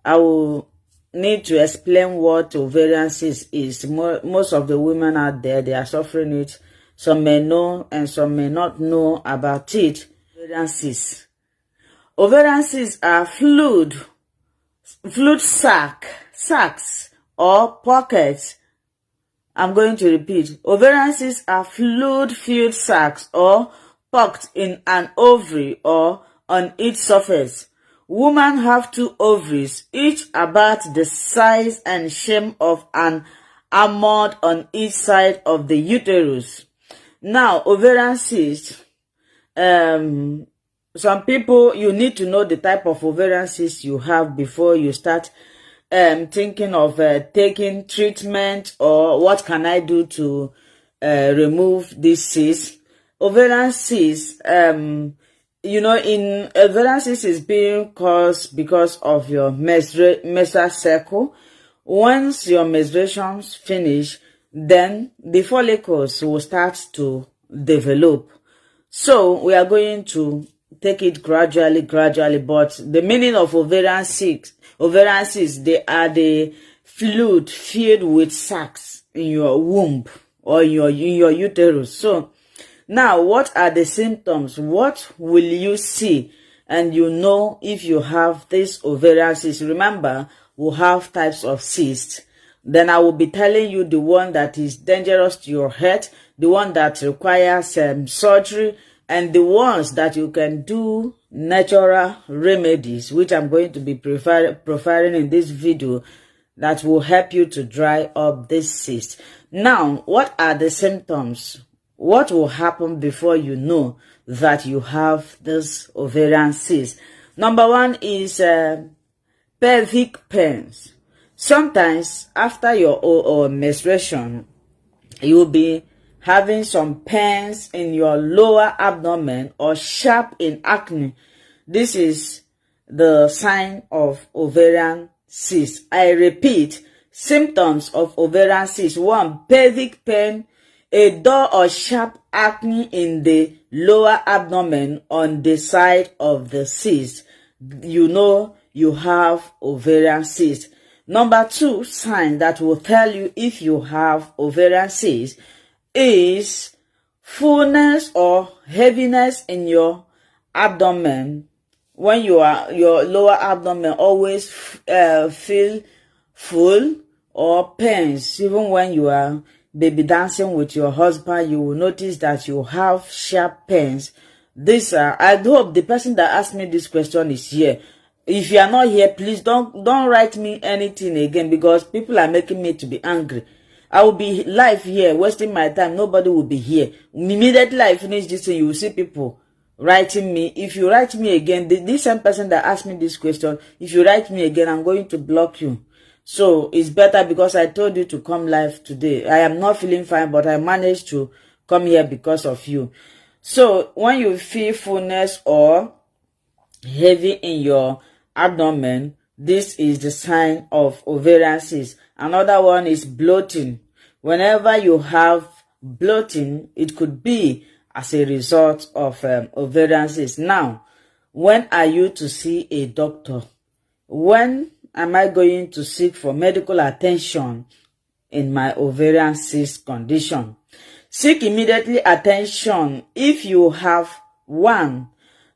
I will need to explain what ovarian cyst is. Most of the women out there, they are suffering it. Some may know and some may not know about it. Ovarian cysts. Ovarian cysts are fluid sacs or pockets. I'm going to repeat. Ovarian cysts are fluid-filled sacs or pocked in an ovary or on its surface. Women have 2 ovaries, each about the size and shape of an almond on each side of the uterus. Now, ovarian cyst, some people, you need to know the type of ovarian cyst you have before you start thinking of taking treatment or what can I do to remove this cyst. Ovarian cyst, you know, in ovarian cyst is being caused because of your menstrual cycle. Once your menstruations finish, then the follicles will start to develop. So we are going to take it gradually, but the meaning of ovarian cysts, they are the fluid filled with sacs in your womb or in your uterus. So now, what are the symptoms? What will you see? And you know if you have this ovarian cyst. Remember, we have types of cysts. Then I will be telling you the one that is dangerous to your health, the one that requires surgery, and the ones that you can do natural remedies, which I'm going to be profiling in this video, that will help you to dry up this cyst. Now, what are the symptoms? What will happen before you know that you have this ovarian cyst? Number 1 is pelvic pains. Sometimes after your menstruation, you will be having some pains in your lower abdomen or sharp in acne. This is the sign of ovarian cyst. I repeat, symptoms of ovarian cyst. 1, pelvic pain, a dull or sharp acne in the lower abdomen on the side of the cyst. You know you have ovarian cyst. Number 2 sign that will tell you if you have ovarian cyst is fullness or heaviness in your abdomen. When your lower abdomen always feel full, or pains. Even when you are baby dancing with your husband, you will notice that you have sharp pains. I hope the person that asked me this question is here. If you are not here, please don't write me anything again, because people are making me to be angry. I will be live here, wasting my time. Nobody will be here. Immediately I finish this, you will see people writing me. If you write me again, this same person that asked me this question, if you write me again, I'm going to block you. So it's better, because I told you to come live today. I am not feeling fine, but I managed to come here because of you. So when you feel fullness or heavy in your abdomen, this is the sign of ovarian cyst. Another one is bloating. Whenever you have bloating, it could be as a result of ovarian cyst. Now, when are you to see a doctor? When am I going to seek for medical attention in my ovarian cyst condition? Seek immediately attention if you have 1,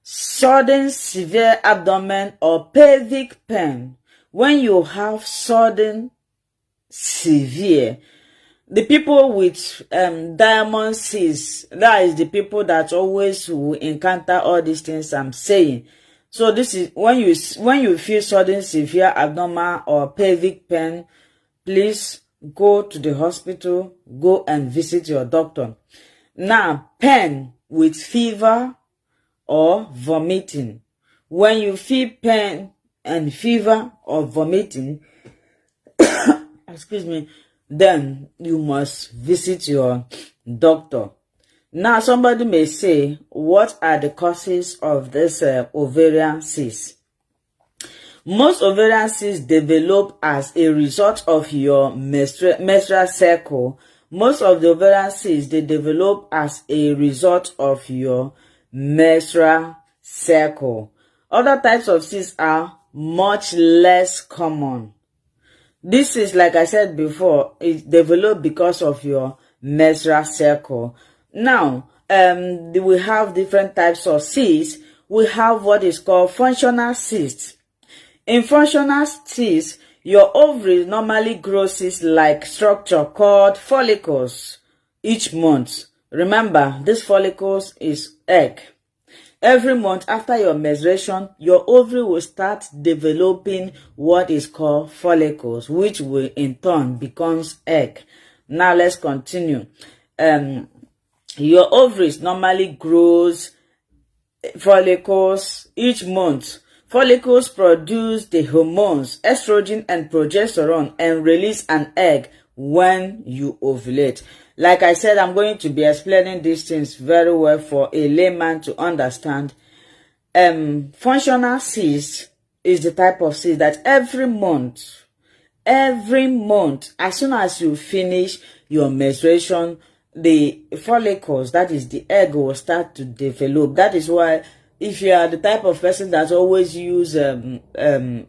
sudden severe abdomen or pelvic pain. When you have sudden severe, the people with diamond cysts, that is the people that always will encounter all these things I'm saying. So this is when you feel sudden severe abdominal or pelvic pain, please go to the hospital, go and visit your doctor. Now, pain with fever or vomiting. When you feel pain and fever or vomiting, excuse me, then you must visit your doctor. Now, somebody may say, what are the causes of this ovarian cyst? Most ovarian cysts develop as a result of your menstrual cycle. Most of the ovarian cysts, they develop as a result of your menstrual cycle. Other types of cysts are much less common. This is, like I said before, it developed because of your menstrual cycle. Now, we have different types of cysts. We have what is called functional cysts. In functional cysts, your ovaries normally grow cyst-like structure called follicles each month. Remember, this follicles is egg. Every month after your menstruation, your ovary will start developing what is called follicles, which will in turn becomes egg. Now let's continue. Your ovaries normally grows follicles each month. Follicles produce the hormones estrogen and progesterone and release an egg when you ovulate. Like I said, I'm going to be explaining these things very well for a layman to understand. Functional cyst is the type of cyst that every month, as soon as you finish your menstruation, the follicles, that is the egg, will start to develop. That is why if you are the type of person that always use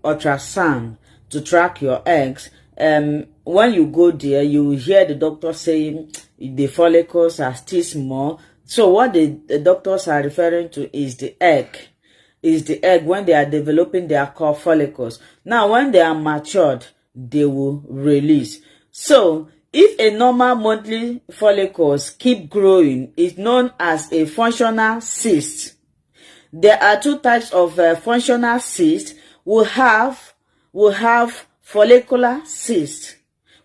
ultrasound to track your eggs, when you go there, you hear the doctor saying the follicles are still small. So what the doctors are referring to is the egg. Is the egg when they are developing, they are called follicles. Now, when they are matured, they will release. So, if a normal monthly follicles keep growing, it's known as a functional cyst. There are two types of functional cyst. We have follicular cyst.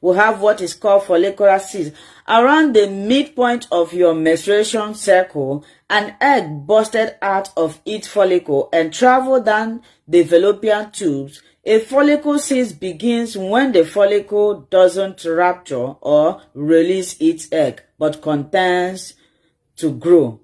We have what is called follicular cyst. Around the midpoint of your menstruation cycle, an egg busted out of its follicle and traveled down the fallopian tubes. A follicle cyst begins when the follicle doesn't rupture or release its egg, but continues to grow.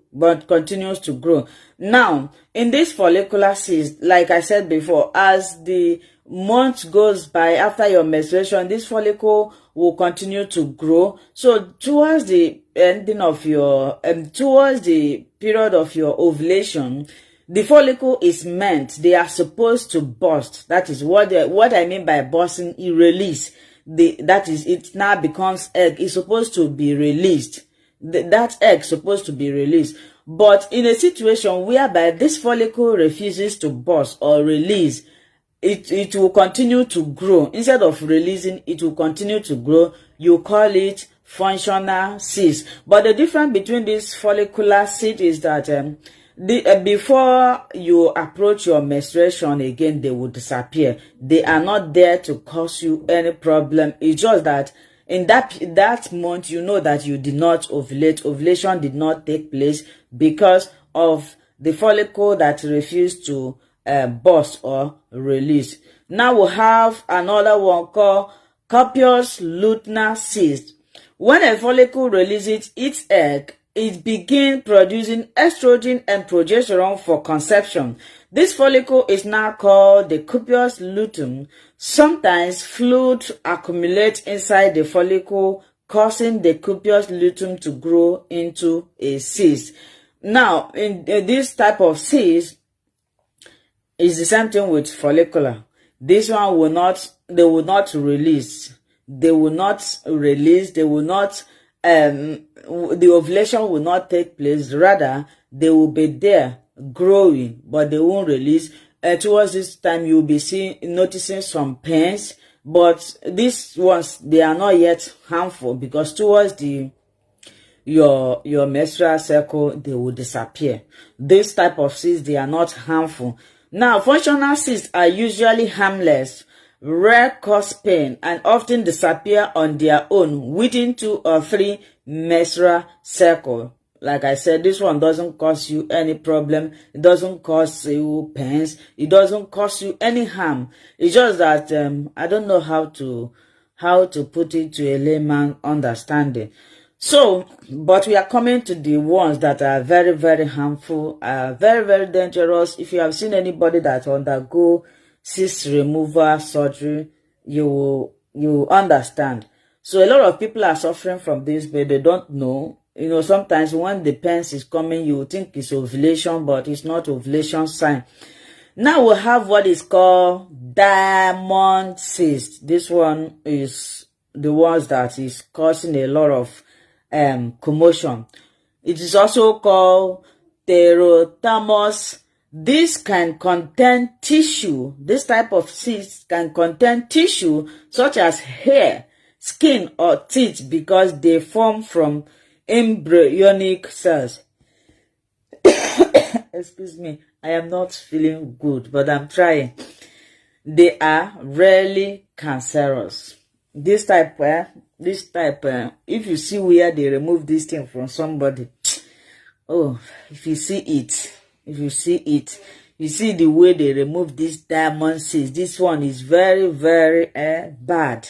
Now, in this follicular cyst, like I said before, as the month goes by after your menstruation, this follicle will continue to grow. So towards the ending of your, towards the period of your ovulation, the follicle is meant, they are supposed to burst. That is what I mean by bursting, it release. That is, it now becomes egg. It's supposed to be released. That egg supposed to be released. But in a situation whereby this follicle refuses to burst or release, it will continue to grow. Instead of releasing, it will continue to grow. You call it functional cyst. But the difference between this follicular cyst is that before you approach your menstruation again, they will disappear. They are not there to cause you any problem. It's just that in that month, you know that you did not ovulate. Ovulation did not take place because of the follicle that refused to burst or release. Now we have another one called copious luteal cyst. When a follicle releases its egg, it begins producing estrogen and progesterone for conception. This follicle is now called the copious luteum. Sometimes fluid accumulates inside the follicle, causing the copious luteum to grow into a cyst. Now, in this type of cyst, it's the same thing with follicular. This one will not release. They will not release. They will not, the ovulation will not take place. Rather, they will be there growing, but they won't release. Towards this time, you'll be noticing some pains, but these ones, they are not yet harmful because towards your menstrual cycle, they will disappear. This type of cysts, they are not harmful. Now, functional cysts are usually harmless, rare, cause pain, and often disappear on their own within 2 or 3 menstrual cycles. Like I said, this one doesn't cause you any problem. It doesn't cause you pains. It doesn't cause you any harm. It's just that I don't know how to put it to a layman understanding. So, but we are coming to the ones that are very, very harmful, very, very dangerous. If you have seen anybody that undergo cyst removal surgery, you will understand. So a lot of people are suffering from this, but they don't know. You know, sometimes when the pains is coming, you think it's ovulation, but it's not ovulation sign. Now we have what is called diamond cyst. This one is the ones that is causing a lot of commotion. It is also called teratoma. This can contain tissue. This type of cyst can contain tissue such as hair, skin, or teeth because they form from embryonic cells. Excuse me, I am not feeling good, but I'm trying. They are rarely cancerous. This type, if you see where they remove this thing from somebody, oh, if you see it, you see the way they remove this diamond cyst. This one is very, very bad.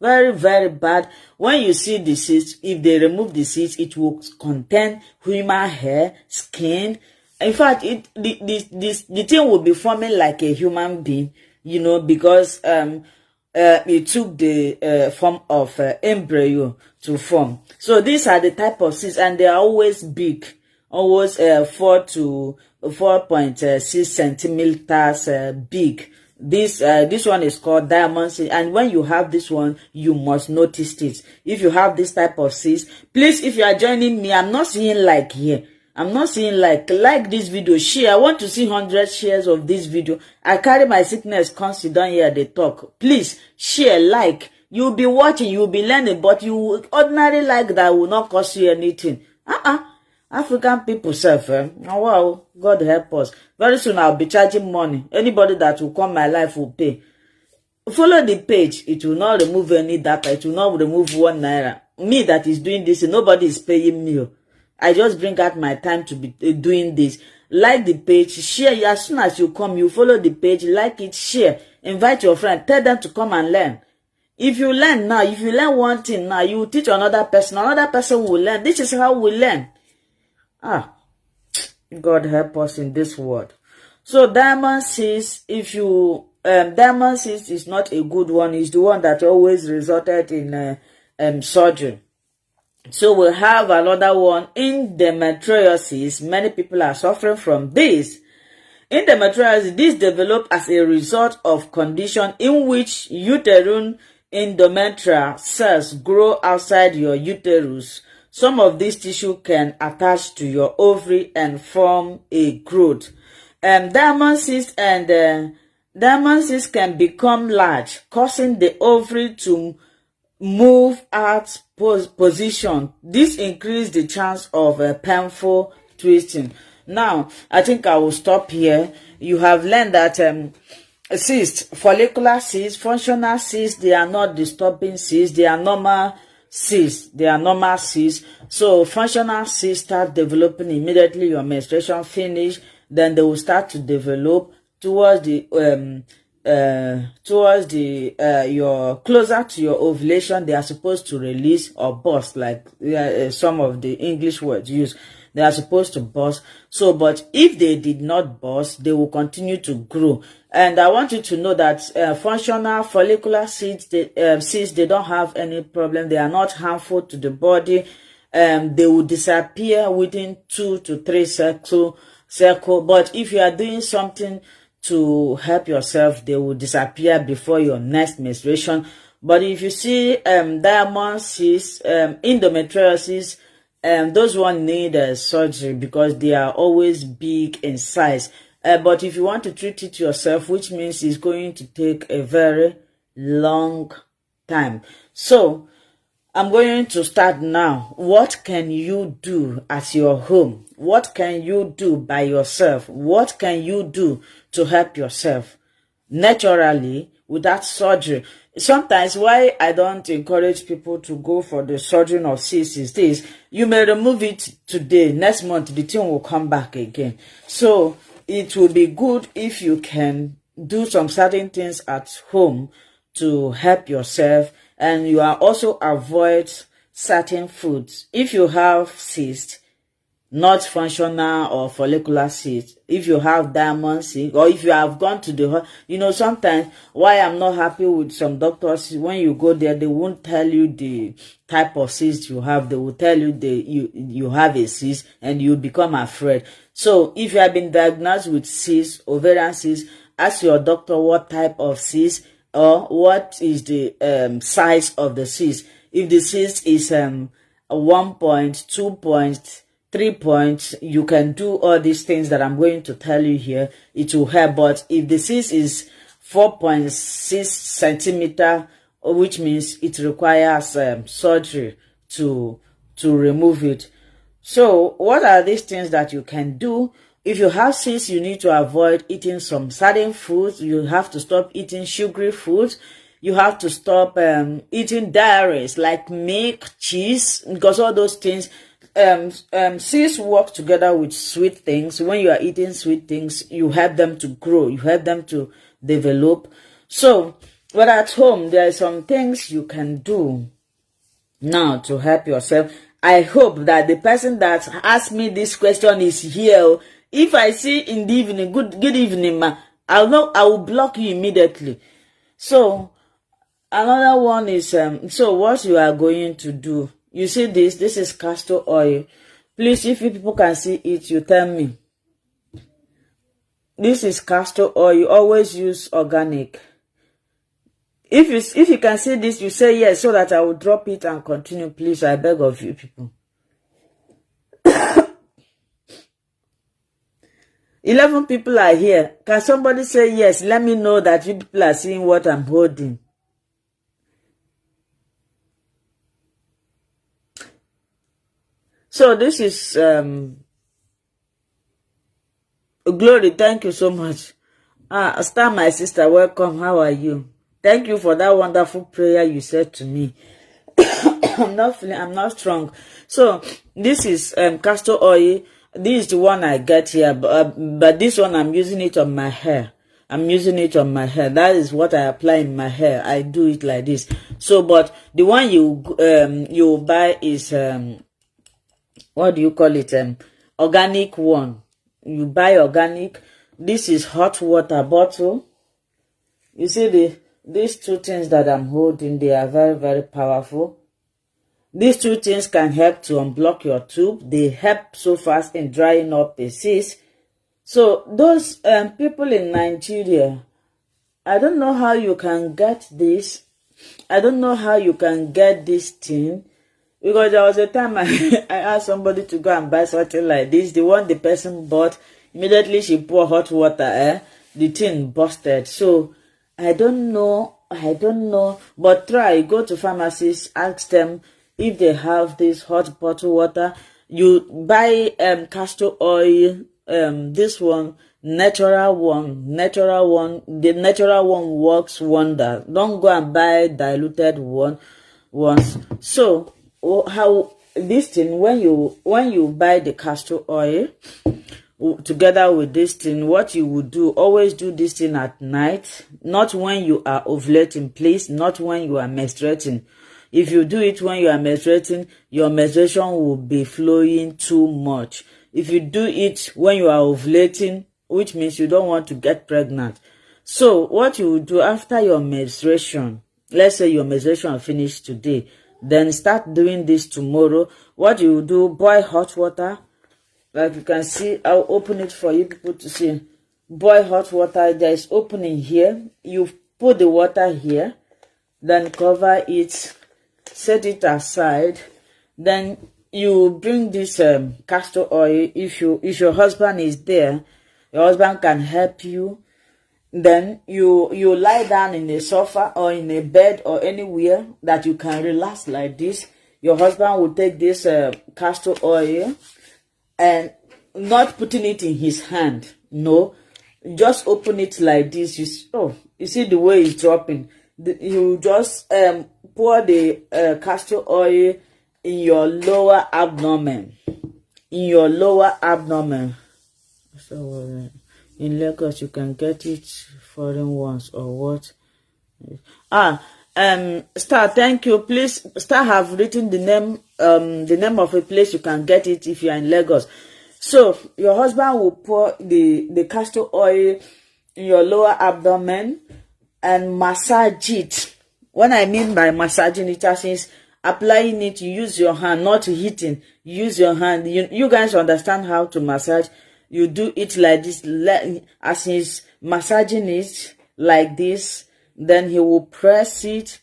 Very, very bad. When you see the cyst, if they remove the cyst, it will contain human hair, skin. In fact, the thing will be forming like a human being, you know, because it took the form of embryo to form. So these are the type of cysts, and they are always big, always 4 to 4.6 centimeters big. This one is called diamond cyst, and when you have this one, you must notice it. If you have this type of cyst, please, if you are joining me, I'm not seeing like here. I'm not seeing like this video, share. I want to see 100 shares of this video. I carry my sickness, come sit down here, they talk. Please share, like. You'll be watching, you'll be learning, but you ordinary like that will not cost you anything. African people self, Oh, wow, God help us. Very soon I'll be charging money. Anybody that will come my life will pay. Follow the page. It will not remove any data. It will not remove 1 naira. Me that is doing this, nobody is paying me. I just bring out my time to be doing this. Like the page, share. As soon as you come, you follow the page, like it, share. Invite your friend, tell them to come and learn. If you learn now, if you learn one thing now, you teach another person will learn. This is how we learn. God help us in this world. So diamond cyst, if you diamond cyst is not a good one. It's the one that always resulted in surgery. So we have another one, endometriosis. Many people are suffering from this. Endometriosis, this developed as a result of condition in which uterine endometrial cells grow outside your uterus. Some of this tissue can attach to your ovary and form a growth. Diamond cyst can become large, causing the ovary to move out position. This increases the chance of painful twisting. Now, I think I will stop here. You have learned that cyst, follicular cyst, functional cyst, they are not disturbing cysts. They are normal cysts. They are normal cysts. So functional cysts start developing immediately your menstruation finish. Then they will start to develop towards the your closer to your ovulation. They are supposed to release or burst, like some of the English words used. They are supposed to burst. So, but if they did not burst, they will continue to grow. And I want you to know that functional follicular cysts, they don't have any problem. They are not harmful to the body. They will disappear within 2 to 3 circle. But if you are doing something to help yourself, they will disappear before your next menstruation. But if you see diamond cysts, endometriosis, those ones need surgery because they are always big in size. But if you want to treat it yourself, which means it's going to take a very long time. So I'm going to start now. What can you do at your home? What can you do by yourself? What can you do to help yourself naturally without surgery? Sometimes why I don't encourage people to go for the surgery of cysts is this: you may remove it today, next month the thing will come back again. So it will be good if you can do some certain things at home to help yourself, and you are also avoid certain foods. If you have cysts, not functional or follicular cyst. If you have diamond cyst, or if you have gone to the, sometimes why I'm not happy with some doctors, when you go there, they won't tell you the type of cyst you have. They will tell you you have a cyst, and you become afraid. So if you have been diagnosed with cyst, ovarian cyst, ask your doctor what type of cyst or what is the size of the cyst. If the cyst is 1 point, 2 point, 3 points, you can do all these things that I'm going to tell you here. It will help. But if the cyst is 4.6 centimeter, which means it requires surgery to remove it. So what are these things that you can do? If you have cysts, you need to avoid eating some certain foods. You have to stop eating sugary foods. You have to stop eating dairies like milk, cheese, because all those things, cysts work together with sweet things. When you are eating sweet things, you help them to grow, you help them to develop. So, but at home, there are some things you can do now to help yourself. I hope that the person that asked me this question is here. If I see in the evening, good evening, ma, I will block you immediately. So, another one is, so what you are going to do, you see this is castor oil. Please, if you people can see it, you tell me. This is castor oil. Always use organic. If you can see this, you say yes, so that I will drop it and continue. Please, I beg of you people. 11 people are here. Can somebody say yes? Let me know that you people are seeing what I'm holding. So this is Glory. Thank you so much. Star, my sister, welcome. How are you? Thank you for that wonderful prayer you said to me. I'm not strong. So this is castor oil. This is the one I get here, but this one I'm using it on my hair. I'm using it on my hair. That is what I apply in my hair. I do it like this. So, but the one you buy is what do you call it? Organic one. You buy organic. This is hot water bottle. You see these two things that I'm holding, they are very, very powerful. These two things can help to unblock your tube. They help so fast in drying up a cyst. So those people in Nigeria, I don't know how you can get this. I don't know how you can get this thing. Because there was a time I asked somebody to go and buy something like this. The one the person bought, immediately she poured hot water, the thing busted. So I don't know, but try, go to pharmacies, ask them if they have this hot bottled water. You buy castor oil, this one, natural one, the natural one works wonder. Don't go and buy diluted ones. So how this thing, when you buy the castor oil together with this thing, what you would do, always do this thing at night, not when you are ovulating, please, not when you are menstruating. If you do it when you are menstruating, your menstruation will be flowing too much. If you do it when you are ovulating, which means you don't want to get pregnant. So what you will do after your menstruation, let's say your menstruation finished today, then start doing this tomorrow. What you will do, boil hot water. Like you can see, I'll open it for you people to see. Boil hot water. There is opening here. You put the water here. Then cover it. Set it aside. Then you bring this castor oil. If your husband is there, your husband can help you. Then you lie down in a sofa or in a bed or anywhere that you can relax like this. Your husband will take this castor oil and not putting it in his hand. No, just open it like this. You see the way it's dropping. You just pour the castor oil in your lower abdomen. So in Lagos you can get it foreign ones or what? Star, thank you. Please, Star have written the name of a place you can get it if you are in Lagos. So your husband will pour the castor oil in your lower abdomen and massage it. What I mean by massaging it, as is applying it, you use your hand, not hitting. Use your hand. You guys understand how to massage. You do it like this, as he's massaging it like this. Then he will press it.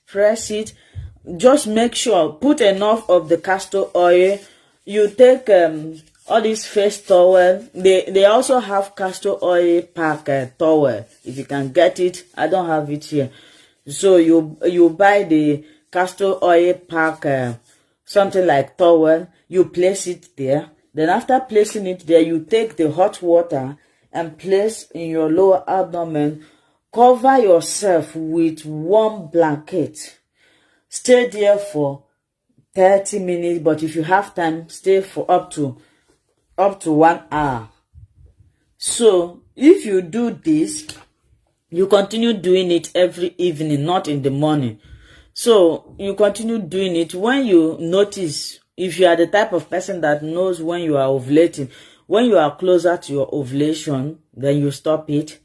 Just make sure, put enough of the castor oil. You take all this face towel. They also have castor oil pack towel. If you can get it, I don't have it here. So you buy the castor oil pack, something like towel. You place it there. Then after placing it there, you take the hot water and place in your lower abdomen. Cover yourself with warm blanket. Stay there for 30 minutes, but if you have time, stay for up to 1 hour. So if you do this, you continue doing it every evening, not in the morning. So you continue doing it. When you notice, if you are the type of person that knows when you are ovulating, when you are closer to your ovulation, then you stop it.